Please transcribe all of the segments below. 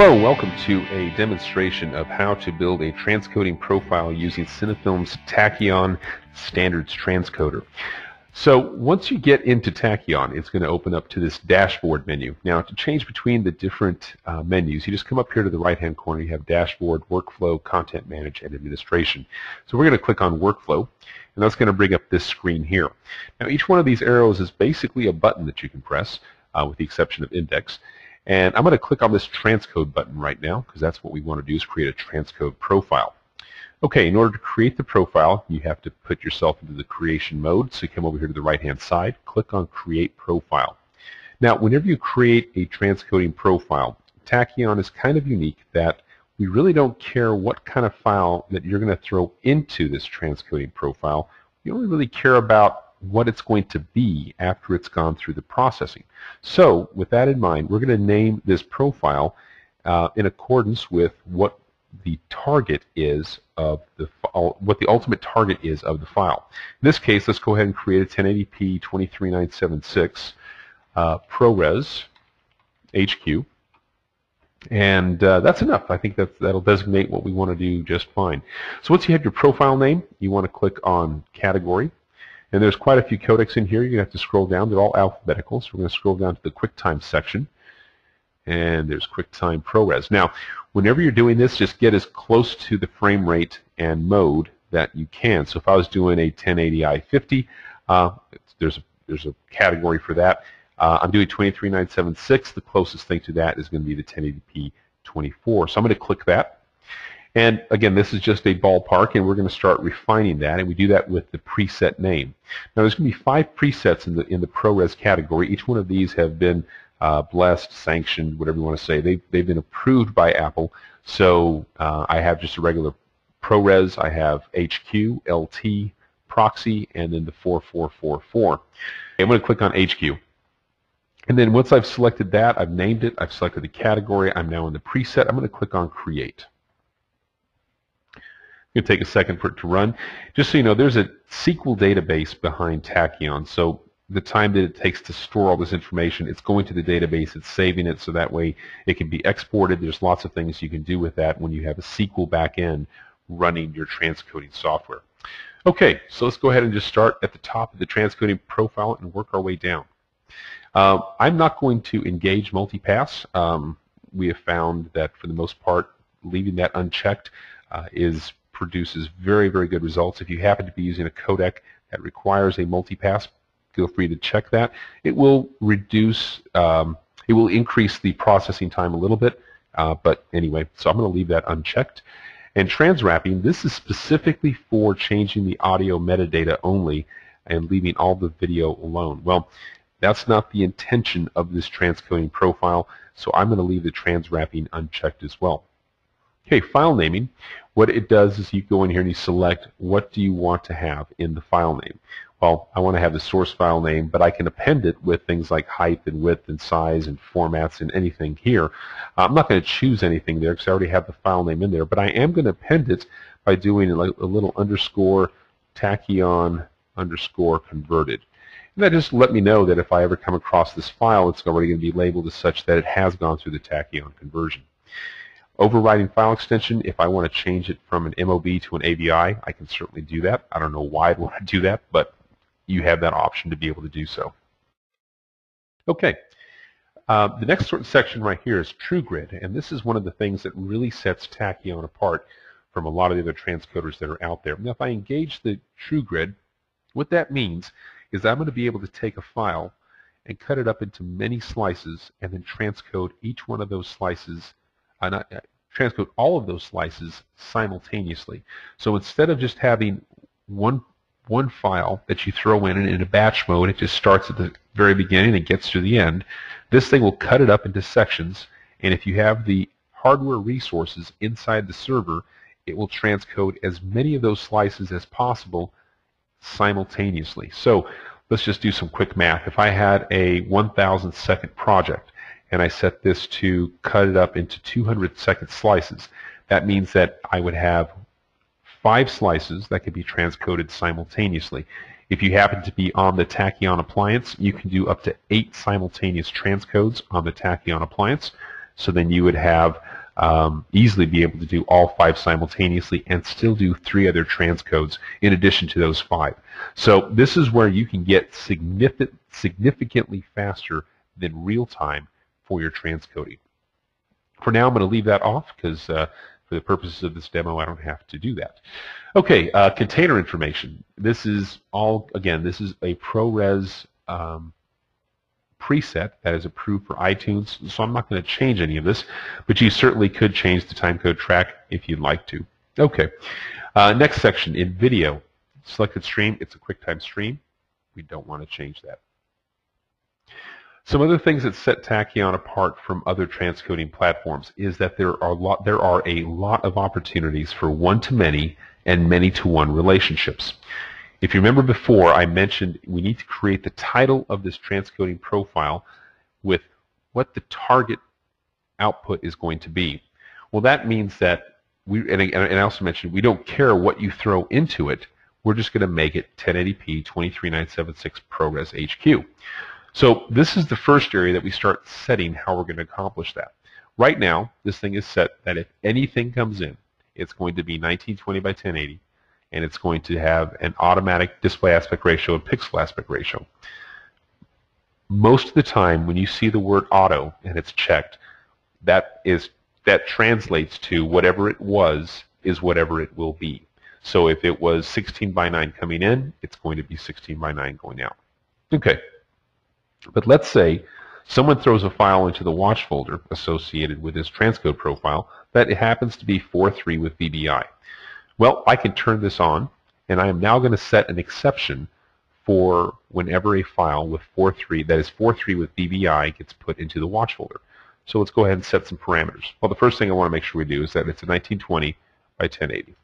Hello, welcome to a demonstration of how to build a transcoding profile using Cinnafilm's Tachyon standards transcoder. So once you get into Tachyon, it's going to open up to this dashboard menu. Now to change between the different menus, you just come up here to the right hand corner. You have dashboard, workflow, content manage, and administration. So we're going to click on workflow, and that's going to bring up this screen here. Now each one of these arrows is basically a button that you can press, with the exception of index. And I'm going to click on this transcode button right now because that's what we want to do, is create a transcode profile. Okay, in order to create the profile, you have to put yourself into the creation mode. So you come over here to the right hand side, click on create profile. Now whenever you create a transcoding profile, Tachyon is kind of unique that we really don't care what kind of file that you're going to throw into this transcoding profile. We only really care about what it's going to be after it's gone through the processing. So with that in mind, we're going to name this profile in accordance with what the target is of the what the ultimate target is of the file. In this case, let's go ahead and create a 1080p 23976 ProRes HQ, and that's enough. I think that'll designate what we want to do just fine. So once you have your profile name, you want to click on category. And there's quite a few codecs in here. You're going to have to scroll down. They're all alphabetical. So we're going to scroll down to the QuickTime section. And there's QuickTime ProRes. Now, whenever you're doing this, just get as close to the frame rate and mode that you can. So if I was doing a 1080i 50, there's a category for that. I'm doing 23976. The closest thing to that is going to be the 1080p 24. So I'm going to click that. And again, this is just a ballpark, and we're going to start refining that, and we do that with the preset name. Now, there's going to be 5 presets in the ProRes category. Each one of these have been blessed, sanctioned, whatever you want to say. They've been approved by Apple. So I have just a regular ProRes. I have HQ, LT, proxy, and then the 4444. I'm going to click on HQ. And then once I've selected that, I've named it, I've selected the category, I'm now in the preset. I'm going to click on create. It's going to take a second for it to run. Just so you know, there's a SQL database behind Tachyon. So the time that it takes to store all this information, it's going to the database, it's saving it, so that way it can be exported. There's lots of things you can do with that when you have a SQL backend running your transcoding software. Okay, so let's go ahead and just start at the top of the transcoding profile and work our way down. I'm not going to engage multipass. We have found that for the most part, leaving that unchecked produces very, very good results. If you happen to be using a codec that requires a multipass, feel free to check that. It will reduce, it will increase the processing time a little bit, but anyway, so I'm going to leave that unchecked. And transwrapping, this is specifically for changing the audio metadata only and leaving all the video alone. Well, that's not the intention of this transcoding profile, so I'm going to leave the transwrapping unchecked as well. Okay, file naming. What it does is you go in here and you select what do you want to have in the file name. Well, I want to have the source file name, but I can append it with things like height and width and size and formats and anything here. I'm not going to choose anything there because I already have the file name in there, but I am going to append it by doing a little underscore Tachyon underscore converted. And that just let me know that if I ever come across this file, it's already going to be labeled as such that it has gone through the Tachyon conversion. Overriding file extension, if I want to change it from an MOB to an AVI, I can certainly do that. I don't know why I'd want to do that, but you have that option to be able to do so. Okay, the next section right here is TrueGrid, and this is one of the things that really sets Tachyon apart from a lot of the other transcoders that are out there. Now, if I engage the TrueGrid, what that means is I'm going to be able to take a file and cut it up into many slices and then transcode each one of those slices, transcode all of those slices simultaneously. So instead of just having one file that you throw in a batch mode, it just starts at the very beginning and gets to the end, this thing will cut it up into sections, and if you have the hardware resources inside the server, it will transcode as many of those slices as possible simultaneously. So let's just do some quick math. If I had a 1,000 second project and I set this to cut it up into 200-second slices, that means that I would have 5 slices that could be transcoded simultaneously. If you happen to be on the Tachyon appliance, you can do up to 8 simultaneous transcodes on the Tachyon appliance. So then you would have easily be able to do all 5 simultaneously and still do 3 other transcodes in addition to those 5. So this is where you can get significantly faster than real time for your transcoding. For now, I'm going to leave that off because for the purposes of this demo, I don't have to do that. Okay, container information. This is all, again, this is a ProRes preset that is approved for iTunes, so I'm not going to change any of this, but you certainly could change the timecode track if you'd like to. Okay, next section, in video. Selected stream, it's a QuickTime stream. We don't want to change that. Some other things that set Tachyon apart from other transcoding platforms is that there are a lot of opportunities for one-to-many and many-to-one relationships. If you remember before, I mentioned we need to create the title of this transcoding profile with what the target output is going to be. Well, that means that and I also mentioned we don't care what you throw into it. We're just going to make it 1080p 23976 ProRes HQ. So this is the first area that we start setting how we're going to accomplish that. Right now, this thing is set that if anything comes in, it's going to be 1920 by 1080, and it's going to have an automatic display aspect ratio and pixel aspect ratio. Most of the time, when you see the word auto and it's checked, that translates to whatever it was is whatever it will be. So if it was 16 by 9 coming in, it's going to be 16 by 9 going out. Okay. But let's say someone throws a file into the watch folder associated with this transcode profile that it happens to be 4.3 with VBI. Well, I can turn this on, and I am now going to set an exception for whenever a file with 4.3, that is 4.3 with VBI, gets put into the watch folder. So let's go ahead and set some parameters. Well, the first thing I want to make sure we do is that it's a 1920 by 1080.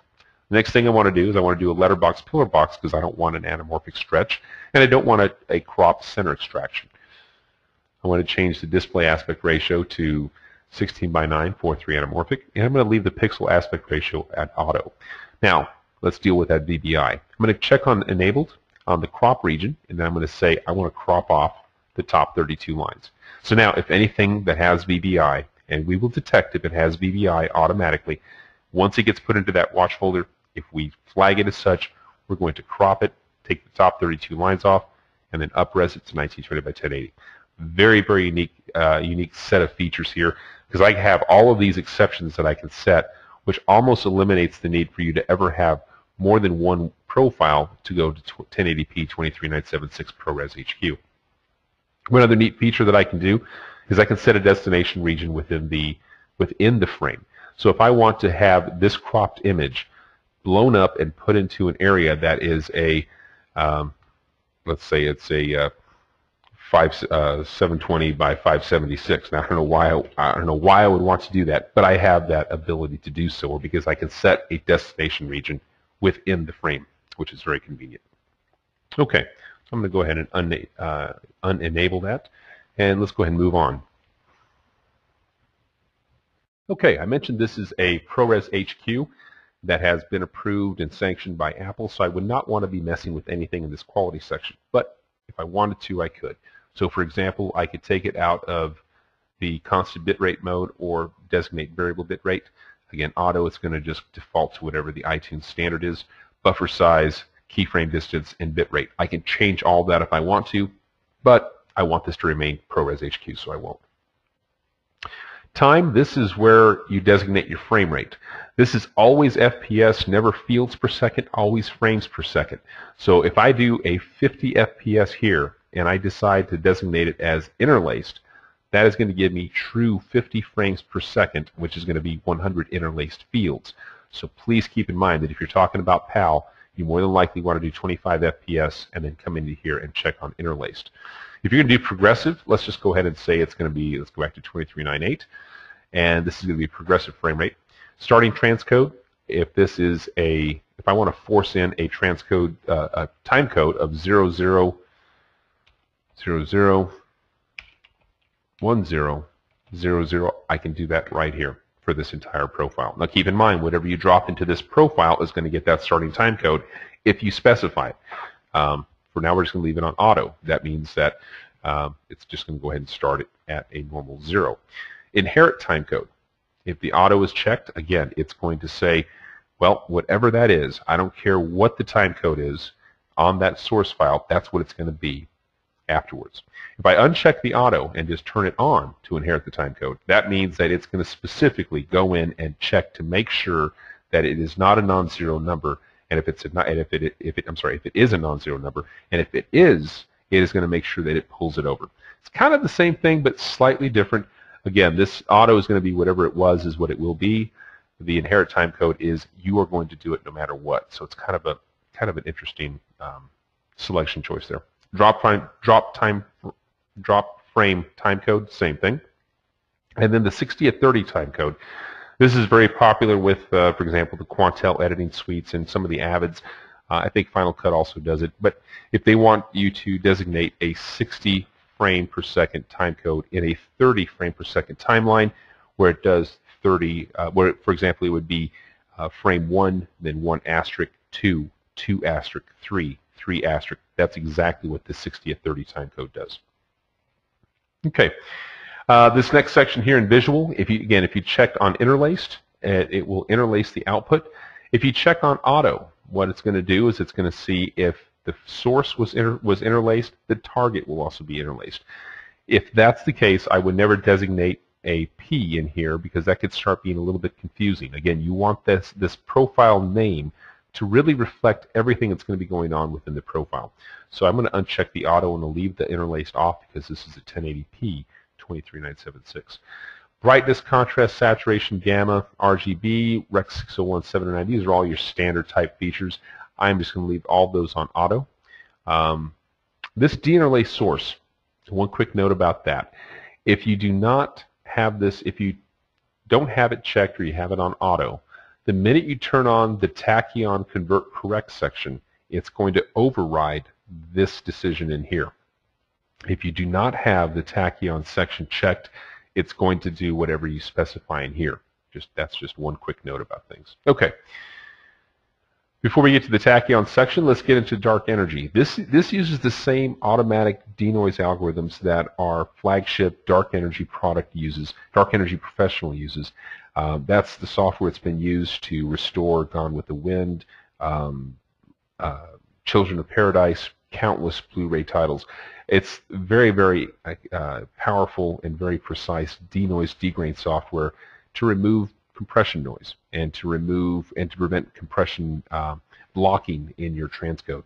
The next thing I want to do is I want to do a letterbox pillar box because I don't want an anamorphic stretch, and I don't want a cropped center extraction. I want to change the display aspect ratio to 16 by 9, 4.3 anamorphic, and I'm going to leave the pixel aspect ratio at auto. Now, let's deal with that VBI. I'm going to check on enabled on the crop region, and then I'm going to say I want to crop off the top 32 lines. So now, if anything that has VBI, and we will detect if it has VBI automatically, once it gets put into that watch folder, if we flag it as such, we're going to crop it, take the top 32 lines off, and then up-res it to 1920 by 1080. Very, very unique set of features here because I have all of these exceptions that I can set, which almost eliminates the need for you to ever have more than one profile to go to 1080p 23976 ProRes HQ. One other neat feature that I can do is I can set a destination region within the frame. So if I want to have this cropped image blown up and put into an area that is a, let's say it's a 720 by 576. Now I don't know why I would want to do that, but I have that ability to do so, or because I can set a destination region within the frame, which is very convenient. Okay, so I'm going to go ahead and unenable that, and let's go ahead and move on. Okay, I mentioned this is a ProRes HQ that has been approved and sanctioned by Apple, so I would not want to be messing with anything in this quality section, but if I wanted to, I could. So for example, I could take it out of the constant bitrate mode or designate variable bitrate. Again, auto, it's going to just default to whatever the iTunes standard is. Buffer size, keyframe distance, and bitrate. I can change all that if I want to, but I want this to remain ProRes HQ, so I won't. Time, this is where you designate your frame rate. This is always FPS, never fields per second, always frames per second. So if I do a 50 FPS here and I decide to designate it as interlaced, that is going to give me true 50 frames per second, which is going to be 100 interlaced fields. So please keep in mind that if you're talking about PAL, you more than likely want to do 25 FPS and then come into here and check on interlaced. If you're going to do progressive, let's just go ahead and say it's going to be, let's go back to 2398, and this is going to be progressive frame rate. Starting transcode, if I want to force in a transcode, a time code of 00001010, I can do that right here for this entire profile. Now keep in mind, whatever you drop into this profile is going to get that starting time code if you specify it. For now, we're just going to leave it on auto. That means that it's just going to go ahead and start it at a normal 0. Inherit timecode. If the auto is checked, again, it's going to say, well, whatever that is, I don't care what the time code is on that source file, that's what it's going to be afterwards. If I uncheck the auto and just turn it on to inherit the time code, that means that it's going to specifically go in and check to make sure that it is not a non-zero number, and if it is a non-zero number, and if it is going to make sure that it pulls it over. It's kind of the same thing, but slightly different. Again, this auto is going to be whatever it was is what it will be. The inherit time code is you are going to do it no matter what. So it's kind of an interesting selection choice there. Drop frame time code, same thing. And then the 60/30 time code. This is very popular with, for example, the Quantel editing suites and some of the Avids. I think Final Cut also does it. But if they want you to designate a 60 frame per second time code in a 30 frame per second timeline, where it does 30, where, for example, it would be frame 1, then 1 asterisk 2, 2 asterisk 3, 3 asterisk. That's exactly what the 60/30 time code does. Okay. This next section here in visual, if you checked on interlaced, it will interlace the output. If you check on auto, what it's going to do is it's going to see if the source was interlaced, the target will also be interlaced. If that's the case, I would never designate a P in here because that could start being a little bit confusing. Again, you want this profile name to really reflect everything that's going to be going on within the profile. So I'm going to uncheck the auto and I'll leave the interlaced off because this is a 1080p 23976. Brightness, contrast, saturation, gamma, RGB, Rec 601, 709, these are all your standard type features. I'm just going to leave all those on auto. This deinterlace source, one quick note about that. If you do not have this, if you don't have it checked or you have it on auto, the minute you turn on the Tachyon convert correct section, it's going to override this decision in here. If you do not have the Tachyon section checked, it's going to do whatever you specify in here. That's just one quick note about things. Okay. Before we get to the Tachyon section, let's get into dark energy. This uses the same automatic denoise algorithms that our flagship dark energy product uses, Dark Energy Professional uses. That's the software that's been used to restore Gone with the Wind, Children of Paradise, countless Blu-ray titles. It's very, very powerful and very precise denoise degrain software to remove compression noise and to prevent compression blocking in your transcode.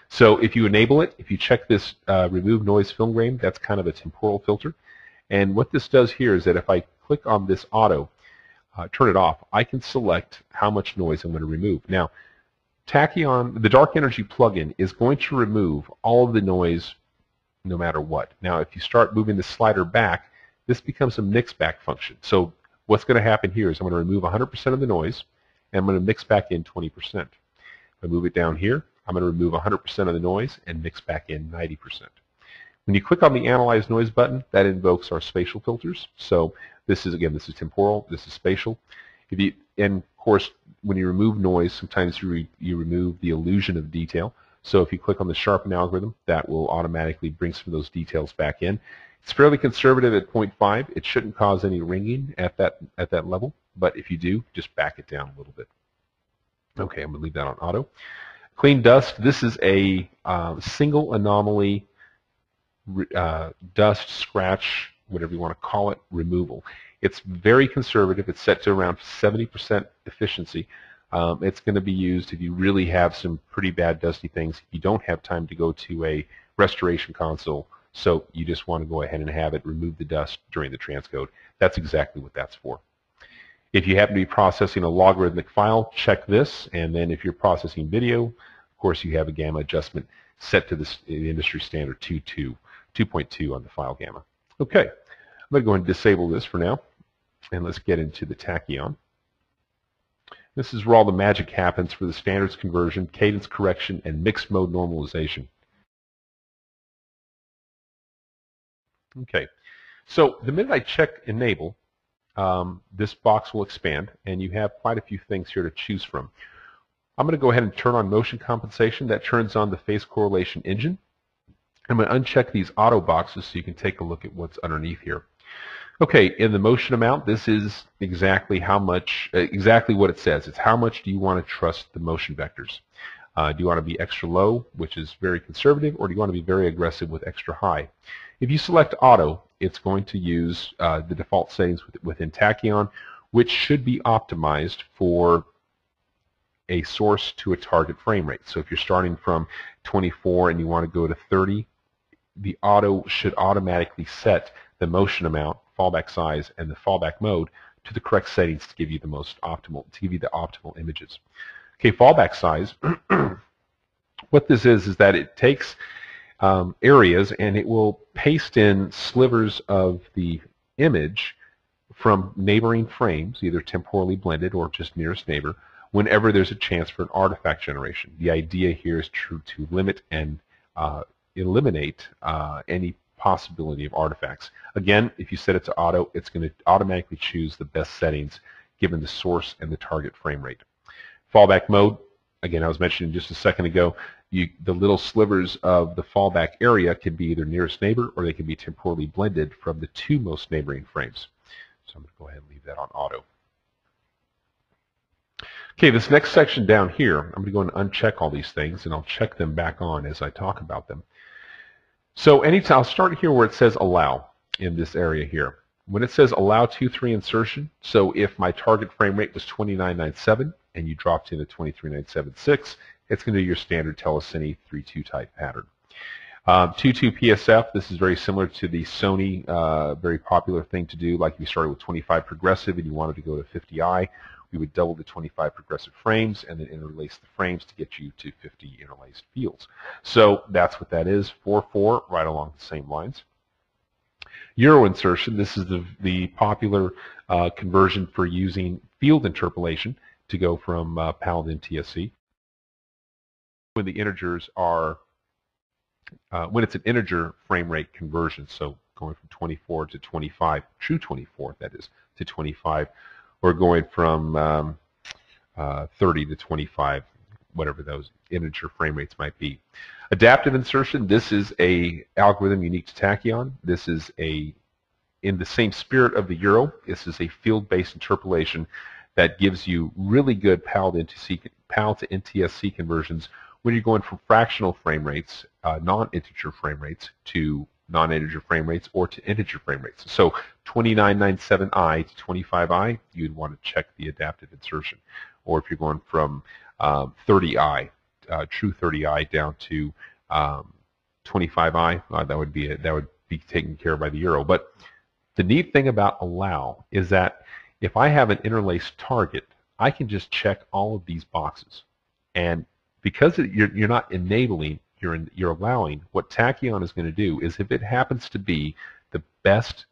So if you enable it, if you check this remove noise film grain, that's kind of a temporal filter. And what this does here is that if I click on this auto, turn it off, I can select how much noise I'm going to remove. Now, Tachyon, the Dark Energy plugin, is going to remove all of the noise no matter what. Now, if you start moving the slider back, this becomes a mix back function. So what's going to happen here is I'm going to remove 100% of the noise, and I'm going to mix back in 20%. If I move it down here, I'm going to remove 100% of the noise and mix back in 90%. When you click on the Analyze Noise button, that invokes our spatial filters. So this is temporal, this is spatial. And of course, when you remove noise, sometimes you remove the illusion of detail. So if you click on the sharpen algorithm, that will automatically bring some of those details back in. It's fairly conservative at 0.5. It shouldn't cause any ringing at that level, but if you do, just back it down a little bit. Okay, I'm going to leave that on auto. Clean dust. This is a single anomaly dust, scratch, whatever you want to call it, removal. It's very conservative. It's set to around 70% efficiency. It's going to be used if you really have some pretty bad dusty things. You don't have time to go to a restoration console, so you just want to go ahead and have it remove the dust during the transcode. That's exactly what that's for. If you happen to be processing a logarithmic file, check this, and then if you're processing video, of course you have a gamma adjustment set to the industry standard 2.2 on the file gamma. Okay, I'm going to go ahead and disable this for now, and let's get into the Tachyon. This is where all the magic happens for the standards conversion, cadence correction, and mixed mode normalization. Okay, so the minute I check enable, this box will expand, and you have quite a few things here to choose from. I'm going to go ahead and turn on motion compensation. That turns on the phase correlation engine. I'm going to uncheck these auto boxes so you can take a look at what's underneath here. Okay, in the motion amount, this is exactly how much, exactly what it says. It's how much do you want to trust the motion vectors. Do you want to be extra low, which is very conservative, or do you want to be very aggressive with extra high? If you select auto, it's going to use the default settings within Tachyon, which should be optimized for a source to a target frame rate. So if you're starting from 24 and you want to go to 30, the auto should automatically set the motion amount, fallback size, and the fallback mode to the correct settings to give you the most optimal, to give you the optimal images. Okay, fallback size. What this is that it takes areas and it will paste in slivers of the image from neighboring frames, either temporally blended or just nearest neighbor, whenever there's a chance for an artifact generation. The idea here is to limit and eliminate any possibility of artifacts. Again, if you set it to auto, it's going to automatically choose the best settings given the source and the target frame rate. Fallback mode, again, I was mentioning just a second ago, the little slivers of the fallback area can be either nearest neighbor or they can be temporally blended from the two most neighboring frames. So I'm going to go ahead and leave that on auto. Okay, this next section down here, I'm going to go and uncheck all these things, and I'll check them back on as I talk about them. So anytime, I'll start here where it says allow in this area here. When it says allow 2-3 insertion, so if my target frame rate was 2997 and you dropped in to 23976, it's going to do your standard telecine 3-2 type pattern. 2-2 PSF, this is very similar to the Sony very popular thing to do, like if you started with 25 progressive and you wanted to go to 50i, we would double the 25 progressive frames and then interlace the frames to get you to 50 interlaced fields. So that's what that is, 4-4, right along the same lines. Euro insertion, this is the popular conversion for using field interpolation to go from PAL to NTSC. When the integers are, when it's an integer frame rate conversion, so going from 24 to 25, true 24, that is, to 25, or going from 30 to 25, whatever those integer frame rates might be. Adaptive insertion, this is a algorithm unique to Tachyon. This is in the same spirit of the Euro, this is a field-based interpolation that gives you really good PAL to NTSC conversions when you're going from fractional frame rates, non-integer frame rates, to non-integer frame rates or to integer frame rates. So 2997i to 25i, you'd want to check the adaptive insertion. Or if you're going from 30i, true 30i down to 25i, that would be taken care of by the Euro. But the neat thing about allow is that if I have an interlaced target, I can just check all of these boxes. And because you're not enabling, you're allowing, what Tachyon is going to do is if it happens to be the best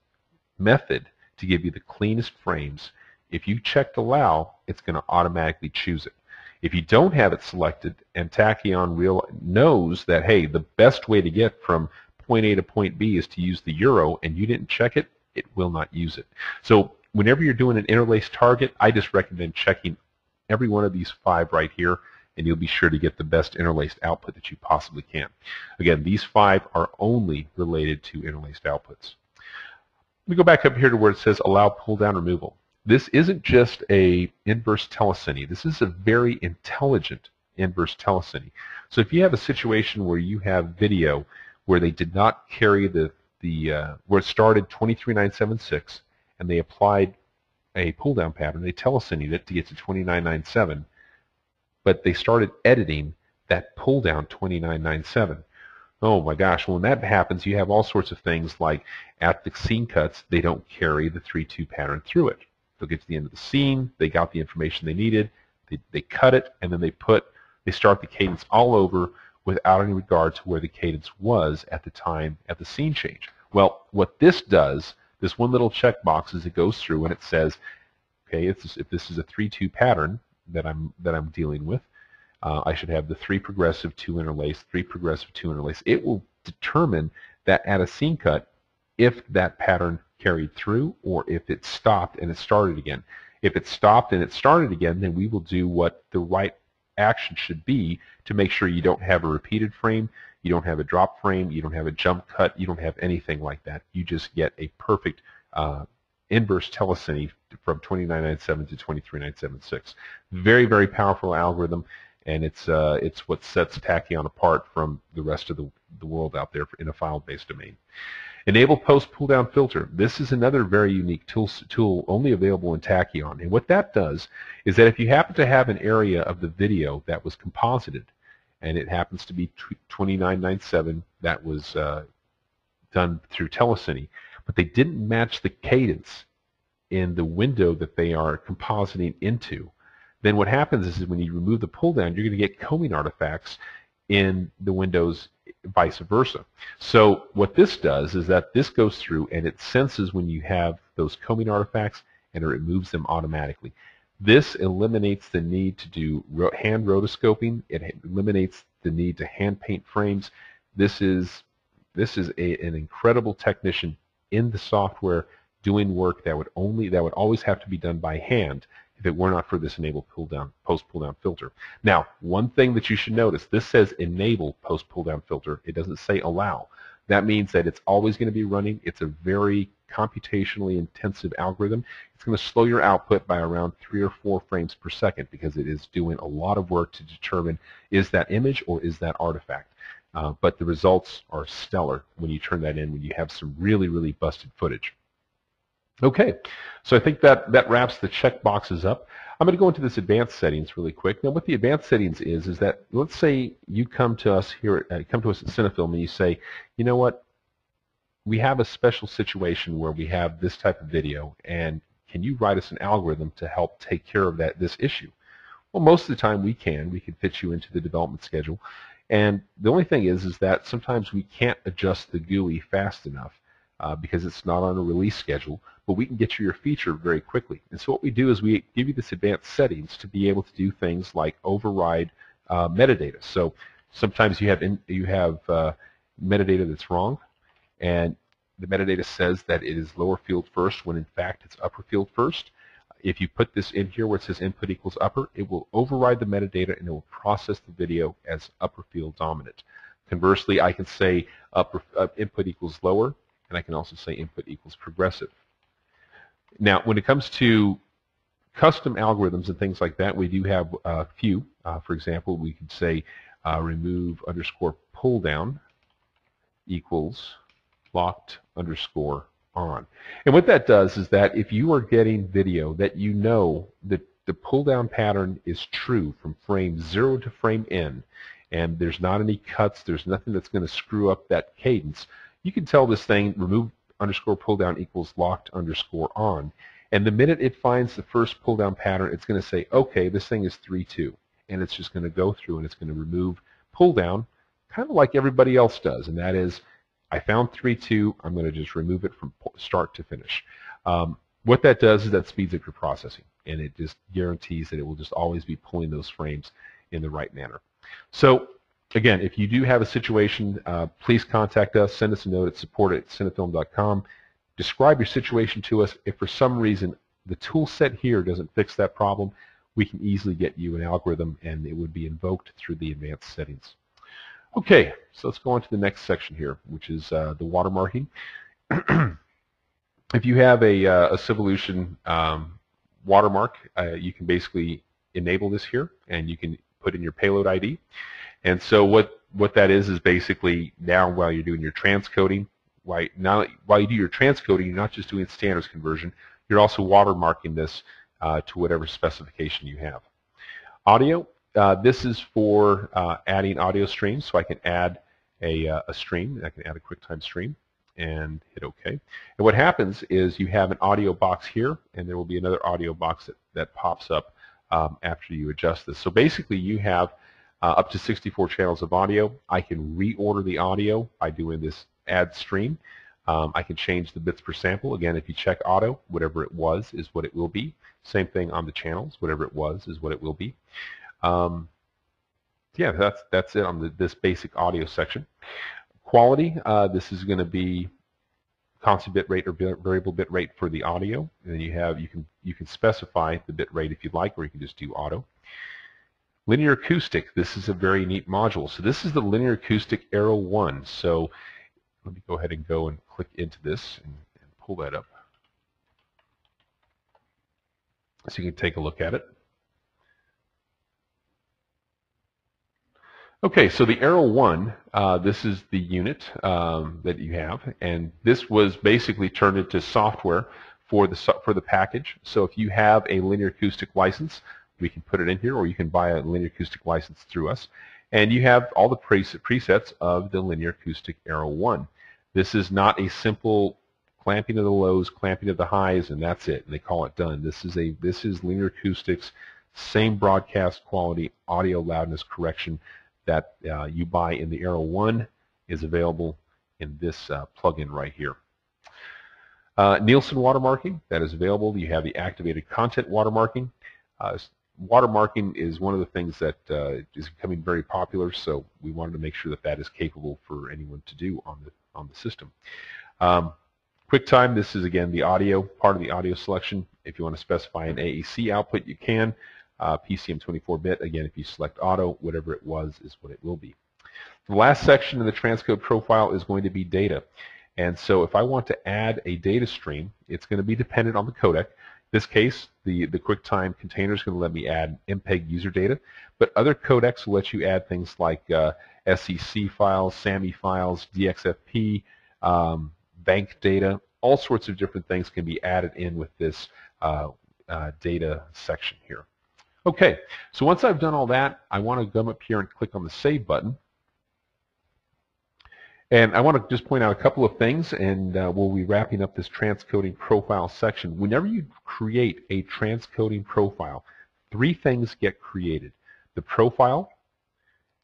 method to give you the cleanest frames, if you checked allow, it's going to automatically choose it. If you don't have it selected and Tachyon knows that, hey, the best way to get from point A to point B is to use the Euro and you didn't check it, it will not use it. So whenever you're doing an interlaced target, I just recommend checking every one of these 5 right here, and you'll be sure to get the best interlaced output that you possibly can. Again, these 5 are only related to interlaced outputs. Let me go back up here to where it says allow pull down removal. This isn't just a inverse telecine. This is a very intelligent inverse telecine. So if you have a situation where you have video where they did not carry where it started 23976 and they applied a pull down pattern, they telecined it to get to 2997, but they started editing that pull down 2997. Oh my gosh, when that happens, you have all sorts of things like at the scene cuts, they don't carry the 3-2 pattern through it. They'll get to the end of the scene, they got the information they needed, they cut it, and then they start the cadence all over without any regard to where the cadence was at the time at the scene change. Well, what this does, this one little checkbox, is it goes through and it says, okay, if this is a 3-2 pattern that I'm dealing with, I should have the 3 progressive, 2 interlaced, 3 progressive, 2 interlaced. It will determine that at a scene cut if that pattern carried through or if it stopped and it started again. If it stopped and it started again, then we will do what the right action should be to make sure you don't have a repeated frame, you don't have a drop frame, you don't have a jump cut, you don't have anything like that. You just get a perfect inverse telecine from 2997 to 23976. Very, very powerful algorithm, and it's what sets Tachyon apart from the rest of the world out there in a file-based domain. Enable post pull-down filter. This is another very unique tool only available in Tachyon. And what that does is that if you happen to have an area of the video that was composited, and it happens to be 2997, that was done through telecine, but they didn't match the cadence in the window that they are compositing into, then what happens is when you remove the pull-down, you're going to get combing artifacts in the windows, vice versa. So what this does is that this goes through and it senses when you have those combing artifacts and it removes them automatically. This eliminates the need to do hand rotoscoping. It eliminates the need to hand paint frames. This is an incredible technician in the software doing work that would always have to be done by hand if it were not for this enable post pull down filter. Now, one thing that you should notice, this says enable post pull down filter. It doesn't say allow. That means that it's always going to be running. It's a very computationally intensive algorithm. It's going to slow your output by around 3 or 4 frames per second because it is doing a lot of work to determine is that image or is that artifact. But the results are stellar when you turn that in, when you have some really, really busted footage. Okay, so I think that wraps the check boxes up. I'm going to go into this advanced settings really quick. Now, what the advanced settings is that let's say you come to us here, at Cinnafilm, and you say, you know what, we have a special situation where we have this type of video, and can you write us an algorithm to help take care of this issue? Well, most of the time we can. We can fit you into the development schedule, and the only thing is that sometimes we can't adjust the GUI fast enough. Because it's not on a release schedule, but we can get you your feature very quickly. And so what we do is we give you this advanced settings to be able to do things like override metadata. So sometimes you have metadata that's wrong, and the metadata says that it is lower field first when in fact it's upper field first. If you put this in here where it says input equals upper, it will override the metadata and it will process the video as upper field dominant. Conversely, I can say input equals lower, and I can also say input equals progressive. Now, when it comes to custom algorithms and things like that, we do have a few. For example, we could say remove underscore pull down equals locked underscore on. And what that does is that if you are getting video that you know that the pull down pattern is true from frame 0 to frame N, and there's not any cuts, there's nothing that's going to screw up that cadence, you can tell this thing remove underscore pull down equals locked underscore on. And the minute it finds the first pull down pattern, it's going to say, okay, this thing is 3-2. And it's just going to go through and it's going to remove pull down, kind of like everybody else does. And that is, I found 3-2, I'm going to just remove it from start to finish. What that does is that speeds up your processing. And it just guarantees that it will just always be pulling those frames in the right manner. So, again, if you do have a situation, please contact us. Send us a note at support@cinnafilm.com. Describe your situation to us. If for some reason the tool set here doesn't fix that problem, we can easily get you an algorithm, and it would be invoked through the advanced settings. Okay, so let's go on to the next section here, which is the watermarking. If you have a Civolution watermark, you can basically enable this here, and you can put in your payload ID. And so what that is basically now while you're doing your transcoding, while you do your transcoding, you're not just doing standards conversion, you're also watermarking this to whatever specification you have. Audio, this is for adding audio streams, so I can add a stream. I can add a QuickTime stream and hit OK. And what happens is you have an audio box here, and there will be another audio box that pops up after you adjust this. So basically you have up to 64 channels of audio. I can reorder the audio by doing this add stream. I can change the bits per sample. Again, if you check auto, whatever it was is what it will be. Same thing on the channels. Whatever it was is what it will be. Yeah, that's it on this basic audio section. Quality, this is going to be constant bit rate or variable bit rate for the audio. And then you can specify the bit rate if you'd like, or you can just do auto. Linear acoustic, this is a very neat module. So this is the linear acoustic Arrow 1. So let me go ahead and click into this and pull that up. So you can take a look at it. Okay, so the Arrow 1, this is the unit that you have, and this was basically turned into software for the package. So if you have a linear acoustic license, we can put it in here, or you can buy a linear acoustic license through us, and you have all the presets of the linear acoustic Arrow 1. This is not a simple clamping of the lows, clamping of the highs, and that's it. And they call it done. This is linear acoustics, same broadcast quality, audio loudness correction that you buy in the Arrow 1 is available in this plugin right here. Nielsen watermarking, that is available. You have the activated content watermarking. Watermarking is one of the things that is becoming very popular, so we wanted to make sure that that is capable for anyone to do on the system. QuickTime, this is again the audio, part of the audio selection. If you want to specify an AAC output, you can. PCM 24-bit, again, if you select auto, whatever it was is what it will be. The last section in the transcode profile is going to be data. And so if I want to add a data stream, it's going to be dependent on the codec. In this case, the QuickTime container is going to let me add MPEG user data, but other codecs will let you add things like SEC files, SAMI files, DXFP, bank data, all sorts of different things can be added in with this data section here. Okay, so once I've done all that, I want to come up here and click on the Save button. And I want to just point out a couple of things, and we'll be wrapping up this transcoding profile section. Whenever you create a transcoding profile, three things get created. The profile,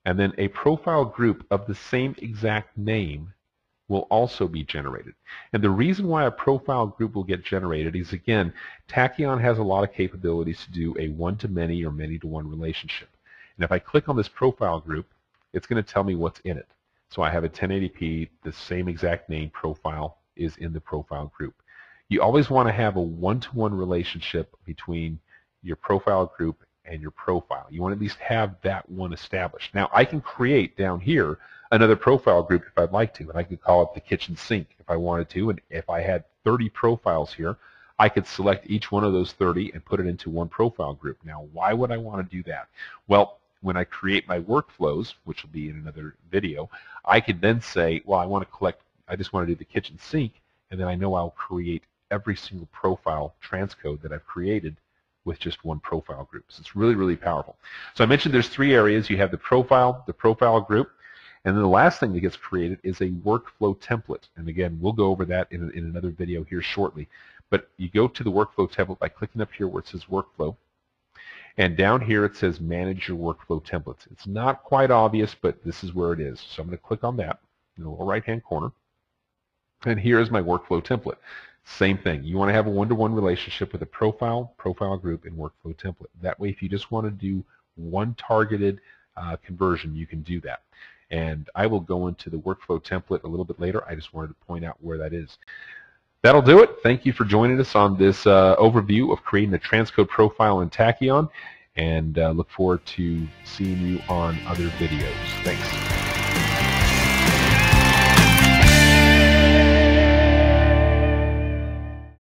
and then a profile group of the same exact name will also be generated. And the reason why a profile group will get generated is, again, Tachyon has a lot of capabilities to do a one-to-many or many-to-one relationship. And if I click on this profile group, it's going to tell me what's in it. So I have a 1080p, the same exact name profile is in the profile group. You always want to have a one-to-one relationship between your profile group and your profile. You want to at least have that one established. Now, I can create down here another profile group if I'd like to, and I could call it the kitchen sink if I wanted to, and if I had 30 profiles here, I could select each one of those 30 and put it into one profile group. Now, why would I want to do that? Well, when I create my workflows, which will be in another video, I could then say, well, I just want to do the kitchen sink, and then I know I'll create every single profile transcode that I've created with just one profile group. So it's really, really powerful. So I mentioned there's three areas. You have the profile group, and then the last thing that gets created is a workflow template. And again, we'll go over that in another video here shortly. But you go to the workflow template by clicking up here where it says workflow. And down here it says manage your workflow templates. It's not quite obvious, but this is where it is. So I'm going to click on that in the lower right-hand corner. And here is my workflow template. Same thing. You want to have a one-to-one relationship with a profile group, and workflow template. That way, if you just want to do one targeted conversion, you can do that. And I will go into the workflow template a little bit later. I just wanted to point out where that is. That'll do it. Thank you for joining us on this overview of creating a transcode profile in Tachyon, and look forward to seeing you on other videos. Thanks.